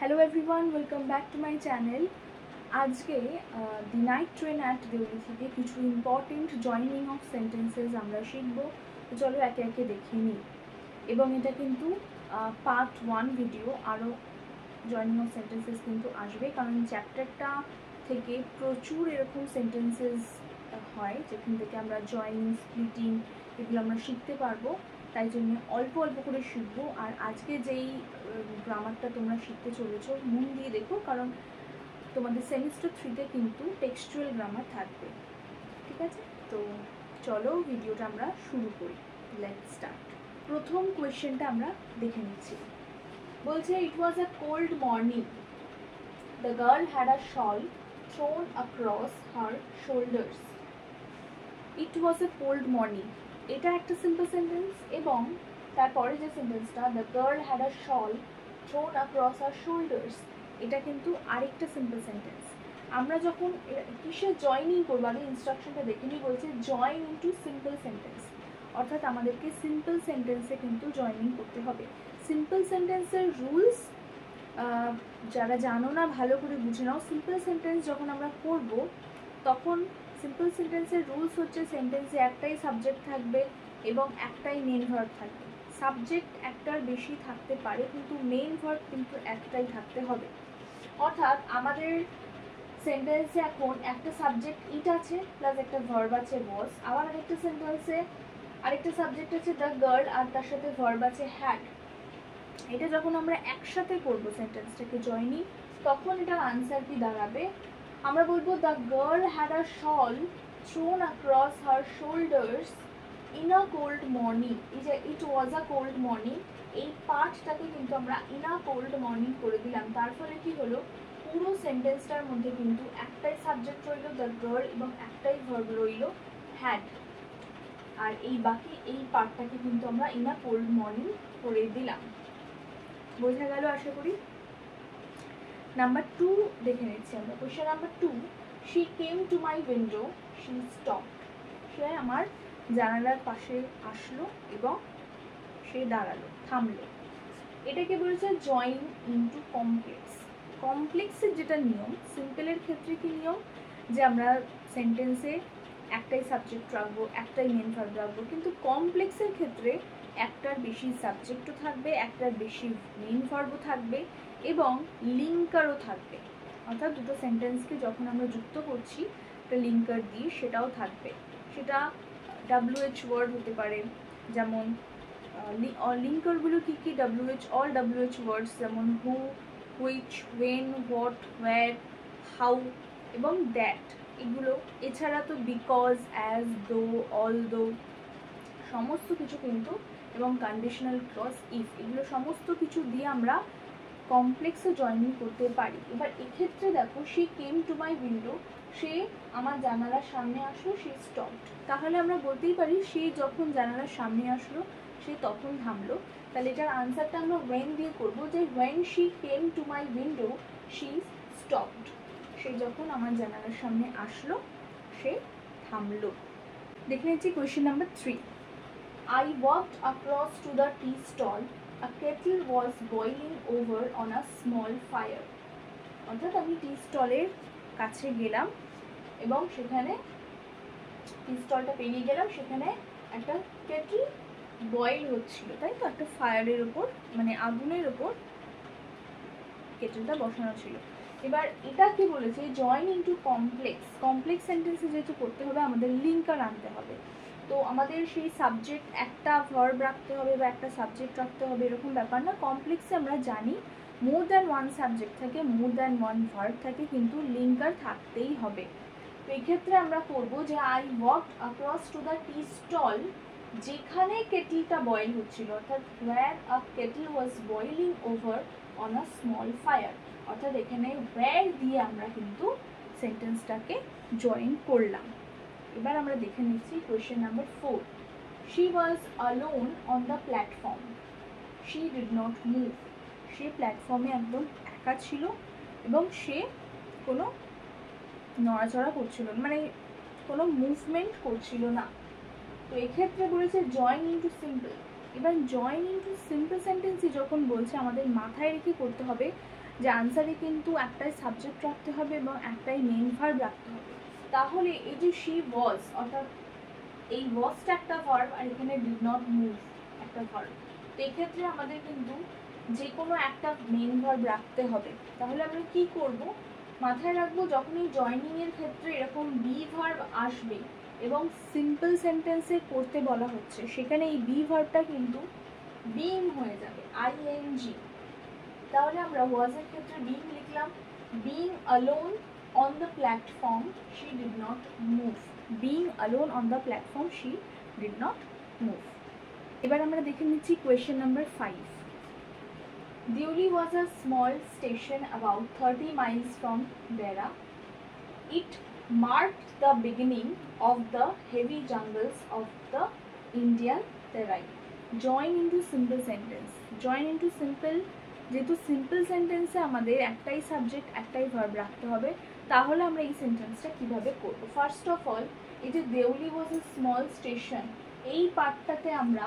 Hello everyone, welcome back to my channel. আজকে the night train at Deuli থেকে কিছু important joining of sentences আমরা শিখব। তো চলো একে একে দেখে নিই। এবং এটা কিন্তু পার্ট 1 ভিডিও, আরও জয়নিং অফ সেন্টেন্সেস কিন্তু আসবে, কারণ চ্যাপ্টারটা থেকে প্রচুর এরকম সেন্টেন্সেস হয় যেখান থেকে আমরা জয়নিং, স্প্লিটিং এগুলো আমরা শিখতে পারবো। তাই জন্য অল্প অল্প করে শিখবো। আর আজকে যেই গ্রামারটা তোমরা শিখতে চলেছো মন দিয়ে দেখো, কারণ তোমাদের সেমিস্টার 3তে কিন্তু টেক্সচুয়াল গ্রামার থাকবে। ঠিক আছে, তো চলো ভিডিওটা আমরা শুরু করি। Let's start. প্রথম কোয়েশ্চেনটা আমরা দেখে নিচ্ছি। বলছে, it was a cold morning, the girl had a shawl thrown across her shoulders. It was a cold morning, এটা একটা সিম্পল সেন্টেন্স। এবং তারপরে যে সেন্টেন্সটা, the girl had a shawl thrown across her shoulders, এটা কিন্তু আরেকটা সিম্পল সেন্টেন্স। আমরা যখন কিসে জয়নিং করবো, আগে ইনস্ট্রাকশনটা দেখে নিই। বলছে জয়েন ইনটু সিম্পল সেন্টেন্স, অর্থাৎ আমাদেরকে সিম্পল সেন্টেন্সে কিন্তু জয়নিং করতে হবে। সিম্পল সেন্টেন্সের রুলস যারা জানো না ভালো করে বুঝে নাও। সিম্পল সেন্টেন্স যখন আমরা করব তখন সিম্পল সেন্টেন্সের রুলস হচ্ছে, সেন্টেন্সে একটাই সাবজেক্ট থাকবে এবং একটাই মেন ভার্ব থাকবে। সাবজেক্ট একটার বেশি থাকতে পারে কিন্তু মেন ভার্ব কিন্তু একটাই থাকতে হবে। অর্থাৎ আমাদের সেন্টেন্সে এখন একটা সাবজেক্ট ইট আছে প্লাস একটা ভার্ব আছে ওয়াজ, আবার আরেকটা সেন্টেন্সে আরেকটা সাবজেক্ট আছে দ্য গার্ল আর তার সাথে ভার্ব আছে হ্যাড। এটা যখন আমরা একসাথে করব সেন্টেন্সটাকে জয়নিং, তখন এটার আনসার কি দাঁড়াবে? আমরা বলবো the girl had a shawl thrown across her shoulders in a cold morning. এই যে ইট ওয়াজ আ কোল্ড মর্নিং, এই পার্টটাকে কিন্তু আমরা ইন আ কোল্ড মর্নিং করে দিলাম। তার ফলে কি হলো, পুরো সেন্টেন্সটার মধ্যে কিন্তু একটাই সাবজেক্ট রইল দ্য গার্ল এবং একটাই ভার্ব রইল হ্যাড। আর এই বাকি এই পার্টটাকে কিন্তু আমরা ইন আ কোল্ড মর্নিং করে দিলাম। বোঝা গেল আশা করি। নাম্বার 2 দেখে নিচ্ছি আমরা। Question number 2, she came to my window, she stopped. সে আমার জানালার পাশে আসলো এবং সে দাঁড়ালো, থামলো। এটাকে বলেছে জয়েন ইনটু কমপ্লেক্স। কমপ্লেক্সের যেটা নিয়ম, সিম্পলের ক্ষেত্রে কি নিয়ম, যে আমরা সেন্টেন্সে একটাই সাবজেক্ট রাখবো, একটাই মেন ভার্ব রাখবো, কিন্তু কমপ্লেক্সের ক্ষেত্রে একটার বেশি সাবজেক্টও থাকবে, একটার বেশি মেন ভার্বও থাকবে এবং লিঙ্কারও থাকবে। অর্থাৎ দুটো সেন্টেন্সকে যখন আমরা যুক্ত করছি একটা লিঙ্কার দিয়ে, সেটাও থাকবে। সেটা WH ওয়ার্ড হতে পারে, যেমন লিঙ্কারগুলো কী কী, অল WH ওয়ার্ডস, যেমন who, which, when, what, where, how এবং দ্যাট, এগুলো। এছাড়া তো বিকজ, অ্যাজ, দো, অল দো, সমস্ত কিছু কিন্তু, এবং কন্ডিশনাল ক্লজ, ইফ, এগুলো সমস্ত কিছু দিয়ে আমরা কমপ্লেক্সে জয়েনিং করতে পারি। এবার এক্ষেত্রে দেখো, she came to my window, সে আমার জানালার সামনে আসলো, সে স্টপড। তাহলে আমরা বলতেই পারি সে যখন জানালার সামনে আসলো সে তখন থামলো। তাহলে এটার আনসারটা আমরা ওয়েন দিয়ে করবো, যে when she came to my window she stopped. সে যখন আমার জানালার সামনে আসলো সে থামলো। দেখে নিচ্ছি question number 3, I walked across to the tea stall. A kettle was boiling over on a small fire. অর্থাৎ আমি টি স্টলের কাছে গেলাম এবং সেখানে টি স্টলটা পেরিয়ে গেলাম, সেখানে একটা কেটল বয়েল হচ্ছিল, তাই তো, একটা ফায়ারের ওপর, মানে আগুনের ওপর কেটেলটা বসানো ছিল। এবার এটা কি বলেছে, জয়েন ইনটু কমপ্লেক্স। কমপ্লেক্স সেন্টেন্সে যেহেতু করতে হবে আমাদের লিঙ্কার আনতে হবে। তো আমাদের সেই সাবজেক্ট একটা ভার্ব রাখতে হবে বা একটা সাবজেক্ট রাখতে হবে, এরকম ব্যাপার না। কমপ্লেক্সে আমরা জানি মোর দ্যান ওয়ান সাবজেক্ট থাকে, মোর দ্যান ওয়ান ভার্ব থাকে, কিন্তু লিঙ্কার থাকতেই হবে। তো এক্ষেত্রে আমরা করব যে I walked across to the tea stall, যেখানে কেটলটা বয়েল হচ্ছিল, অর্থাৎ where a kettle was boiling over on a small fire. অর্থাৎ এখানে ওয়্যার দিয়ে আমরা কিন্তু সেন্টেন্সটাকে জয়েন করলাম। এবার আমরা দেখে নিচ্ছি question number 4, she was alone on the platform, she did not move. সে প্ল্যাটফর্মে একদম একা ছিল এবং সে কোনো নড়াচড়া করছিল না, মানে কোনো মুভমেন্ট করছিল না। তো এক্ষেত্রে বলেছে জয়েন ইনটু সিম্পল। এবার জয়েন ইনটু সিম্পল সেন্টেন্সই যখন বলছে আমাদের মাথায় রেখে করতে হবে যে আনসারে কিন্তু একটাই সাবজেক্ট রাখতে হবে এবং একটাই মেইন ভার্ব রাখতে হবে। তাহলে এই যে শি ওয়াজ, অর্থাৎ এই ওয়াজটা একটা ভার্ব আর এখানে ডিড নট মুভ একটা ভার্ব, তো এক্ষেত্রে আমাদের কিন্তু যে কোনো একটা মেইন ভার্ব রাখতে হবে। তাহলে আমরা কি করব, মাথায় রাখবো যখনই জয়নিং এর ক্ষেত্রে এরকম বি ভার্ব আসবে এবং সিম্পল সেন্টেন্সে করতে বলা হচ্ছে, সেখানে এই বি ভার্বটা কিন্তু বিং হয়ে যাবে, আইএনজি। তাহলে আমরা ওয়াজ এর ক্ষেত্রে বিং লিখলাম, being alone on the platform she did not move, being alone on the platform she did not move. এবার আমরা দেখে নিচ্ছি question number 5। Deoli was a small station about 30 miles from Dera. It marked the beginning of the heavy jungles of the Indian Terai. Join into simple sentence. Join into simple, যেহেতু simple সেন্টেন্সে আমাদের একটাই subject একটাই verb রাখতে হবে, তাহলে আমরা এই সেন্টেন্সটা কিভাবে করব। ফার্স্ট অফ অল, এই যে দেউলি ওয়াজ এ স্মল স্টেশন, এই পার্টটাতে আমরা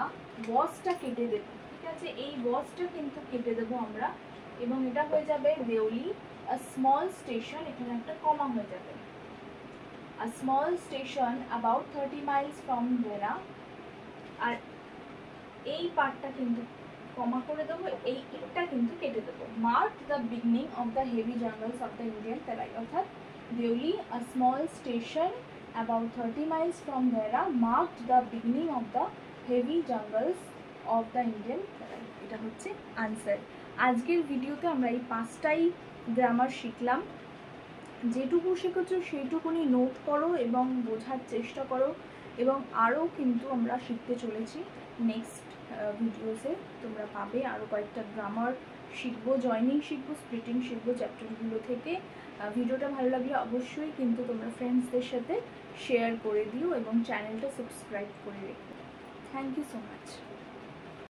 ওয়াজটা কেটে দেব, ঠিক আছে, এই ওয়াজটা কিন্তু কেটে দেবো আমরা, এবং এটা হয়ে যাবে দেউলি আ স্মল স্টেশন, এখানে একটা কমা হয়ে যাবে, a small station about 30 miles from Dehra, আর এই পার্টটা কিন্তু কমা করে দেবো, এই ইটটা কিন্তু কেটে দেবো। Mark the beginning of the heavy jungles of the Indian Terai, অর্থাৎ Deoli a small station about 30 miles from Dehra marked the beginning of the heavy jungles of the Indian Terai. এটা হচ্ছে আনসার। আজকের ভিডিওতে আমরা এই 5টাই গ্রামার শিখলাম। যেটুকু শিখেছো সেইটুকুনি নোট করো এবং বোঝার চেষ্টা করো, এবং আরও কিন্তু আমরা শিখতে চলেছি। নেক্সট ভিডিওসে তোমরা পাবে আরও কয়েকটা গ্রামার শিখবো, জয়নিং শিখবো, স্প্লিটিং শিখবো চ্যাপ্টারগুলো থেকে। ভিডিওটা ভালো লাগলে অবশ্যই কিন্তু তোমরা ফ্রেন্ডসদের সাথে শেয়ার করে দিও এবং চ্যানেলটা সাবস্ক্রাইব করে রেখো। Thank you so much.